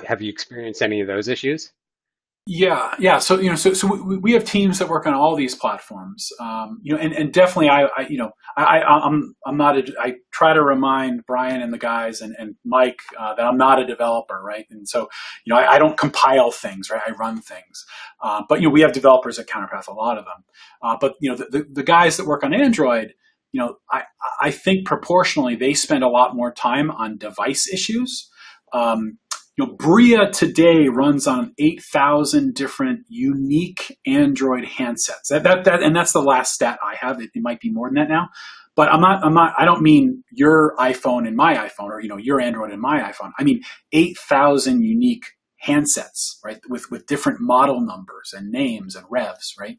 Have you experienced any of those issues? Yeah. So so we have teams that work on all these platforms. And definitely, I'm not. I try to remind Brian and the guys and Mike that I'm not a developer, right? And so I don't compile things, right? I run things. But we have developers at CounterPath, a lot of them. But the guys that work on Android, I think proportionally they spend a lot more time on device issues. Bria today runs on 8,000 different unique Android handsets. And that's the last stat I have. It might be more than that now, but I don't mean your iPhone and my iPhone, or your Android and my iPhone. I mean 8,000 unique handsets, right? With different model numbers and names and revs, right?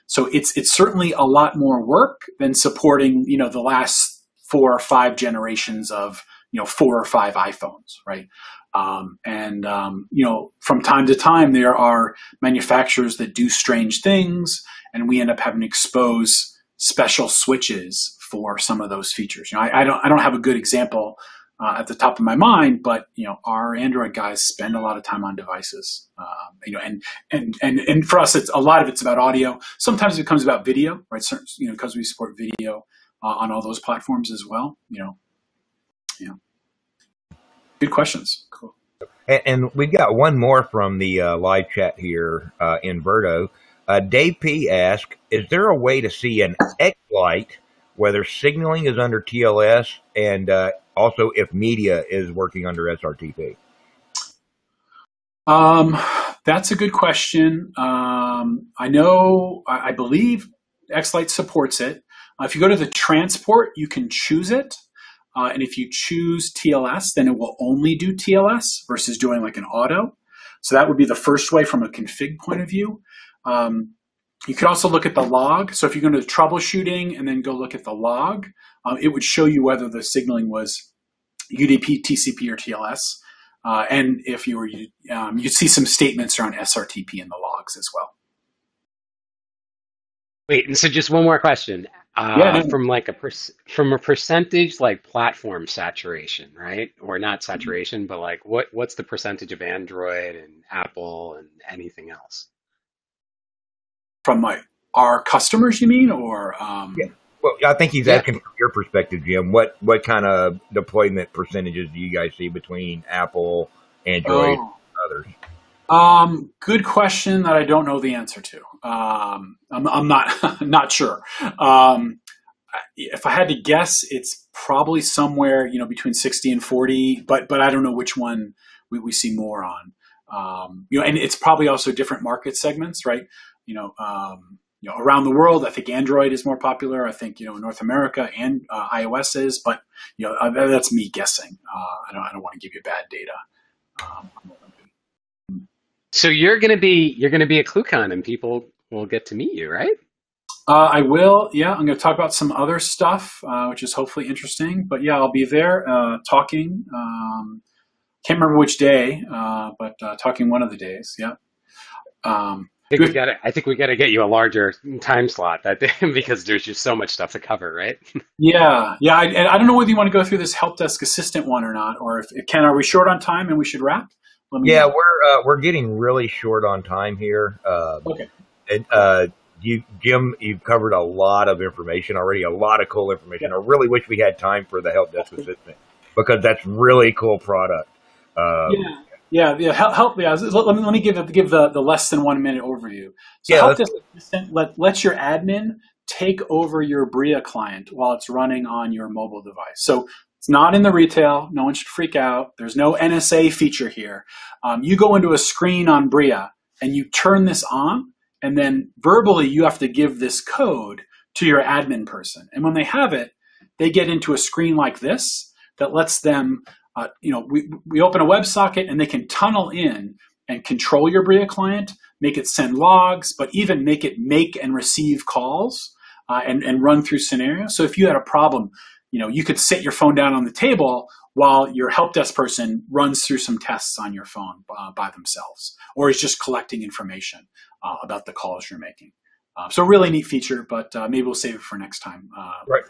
So it's certainly a lot more work than supporting the last 4 or 5 generations of 4 or 5 iPhones, right? From time to time, there are manufacturers that do strange things, and we end up having to expose special switches for some of those features. I don't have a good example at the top of my mind, but our Android guys spend a lot of time on devices. And for us, a lot of it's about audio. Sometimes it becomes about video, right? Because we support video on all those platforms as well. Good questions. Cool. And we've got one more from the live chat here in Verdo. Dave P. asked, is there a way to see an X-Lite, whether signaling is under TLS, and also if media is working under SRTP? That's a good question. I believe X-Lite supports it. If you go to the transport, you can choose it. And if you choose TLS, then it will only do TLS versus doing like an auto. So that would be the first way from a config point of view. You could also look at the log. So if you go to the troubleshooting and then go look at the log, it would show you whether the signaling was UDP, TCP, or TLS. And if you were, you'd see some statements around SRTP in the logs as well. Wait, and so just one more question. From a percentage, like platform saturation, right? Or not saturation, but like what's the percentage of Android and Apple and anything else? From our customers, you mean, or? Yeah. Well, I think he's asking from your perspective, Jim. What kind of deployment percentages do you guys see between Apple, Android, and others? Good question that I don't know the answer to. I'm not sure. If I had to guess, it's probably somewhere between 60 and 40, but I don't know which one we see more on. And it's probably also different market segments, right? Around the world, I think Android is more popular. I think in North America and iOS is, but that's me guessing. I don't want to give you bad data. So you're gonna be at ClueCon, and people will get to meet you, right? I will. Yeah, I'm going to talk about some other stuff, which is hopefully interesting. But yeah, I'll be there talking. Can't remember which day, but talking one of the days. Yeah. I think we got to get you a larger time slot that day because there's just so much stuff to cover, right? Yeah. I don't know whether you want to go through this help desk assistant one or not, or are we short on time and we should wrap? Yeah, we're getting really short on time here. Okay. Jim, you've covered a lot of information already, a lot of cool information. I really wish we had time for the help desk assistant because that's really cool product. Let me give the less than 1 minute overview. So help desk assistant lets your admin take over your Bria client while it's running on your mobile device. So it's not in the retail. No one should freak out. There's no NSA feature here. You go into a screen on Bria and you turn this on, and then verbally you have to give this code to your admin person. And when they have it, they get into a screen like this that lets them, we open a WebSocket and they can tunnel in and control your Bria client, make it send logs, but even make it make and receive calls and run through scenarios. So if you had a problem, you could sit your phone down on the table while your help desk person runs through some tests on your phone by themselves, or is just collecting information about the calls you're making. So a really neat feature, but maybe we'll save it for next time.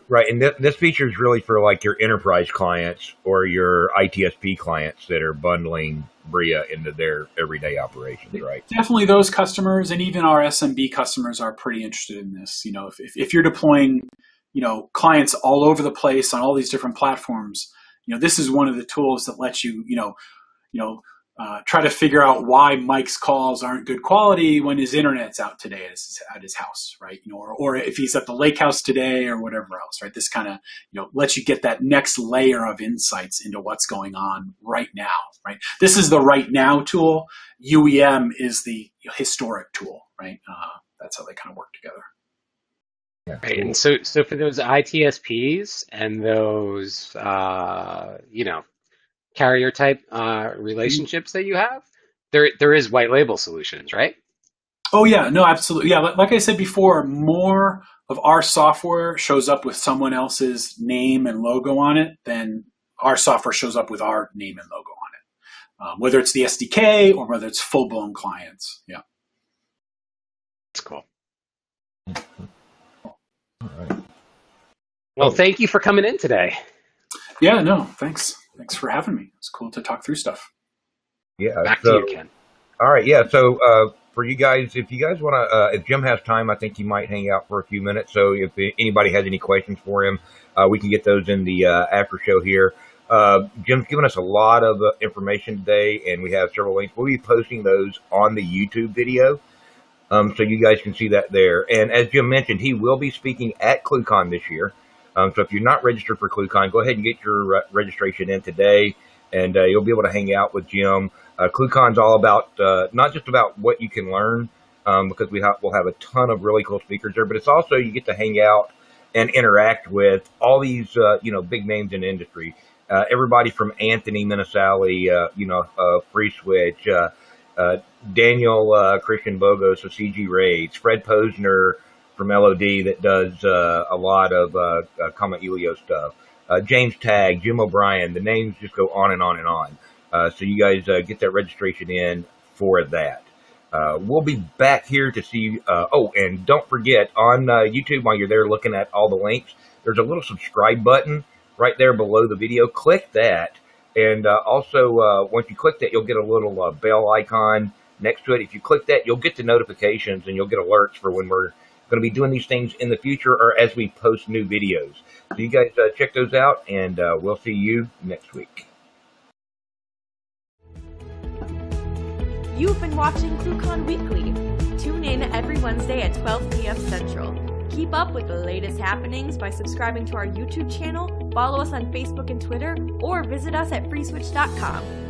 Right. And this feature is really for like your enterprise clients or your ITSP clients that are bundling Bria into their everyday operations, right? Definitely those customers, and even our SMB customers are pretty interested in this. If you're deploying, clients all over the place on all these different platforms, this is one of the tools that lets you, try to figure out why Mike's calls aren't good quality when his internet's out today at his house, right? Or if he's at the lake house today or whatever else, right? This kind of, lets you get that next layer of insights into what's going on right now, right? This is the right now tool. UEM is the historic tool, right? That's how they kind of work together. Yeah, Right. cool. And so for those ITSPs and those, carrier type relationships that you have, there is white label solutions, right? Oh yeah, no, absolutely. Yeah, like I said before, more of our software shows up with someone else's name and logo on it than our software shows up with our name and logo on it. Whether it's the SDK or whether it's full-blown clients. Yeah. That's cool. All right. Well, thank you for coming in today. Yeah, no, thanks. Thanks for having me. It's cool to talk through stuff. Yeah. Back to you, Ken. All right. Yeah. So for you guys, if you guys want to, if Jim has time, I think he might hang out for a few minutes. So if anybody has any questions for him, we can get those in the after show here. Jim's given us a lot of information today, and we have several links. We'll be posting those on the YouTube video, so you guys can see that there. And as Jim mentioned, he will be speaking at ClueCon this year. So if you're not registered for ClueCon, go ahead and get your registration in today, and you'll be able to hang out with Jim. ClueCon's all about not just about what you can learn, because we'll have a ton of really cool speakers there, but it's also you get to hang out and interact with all these big names in the industry. Everybody from Anthony Minisali, FreeSWITCH, Daniel Christian Bogos of CG Raids, Fred Posner from LOD that does a lot of Comma Elio stuff, James Tagg, Jim O'Brien. The names just go on and on and on. So you guys get that registration in for that. We'll be back here to see. And don't forget on YouTube, while you're there looking at all the links, there's a little subscribe button right there below the video. Click that. And also, once you click that, you'll get a little bell icon next to it. If you click that, you'll get the notifications and you'll get alerts for when we're going to be doing these things in the future or as we post new videos. So you guys check those out, and we'll see you next week. You've been watching ClueCon Weekly. Tune in every Wednesday at 12 p.m. Central. Keep up with the latest happenings by subscribing to our YouTube channel, follow us on Facebook and Twitter, or visit us at FreeSWITCH.com.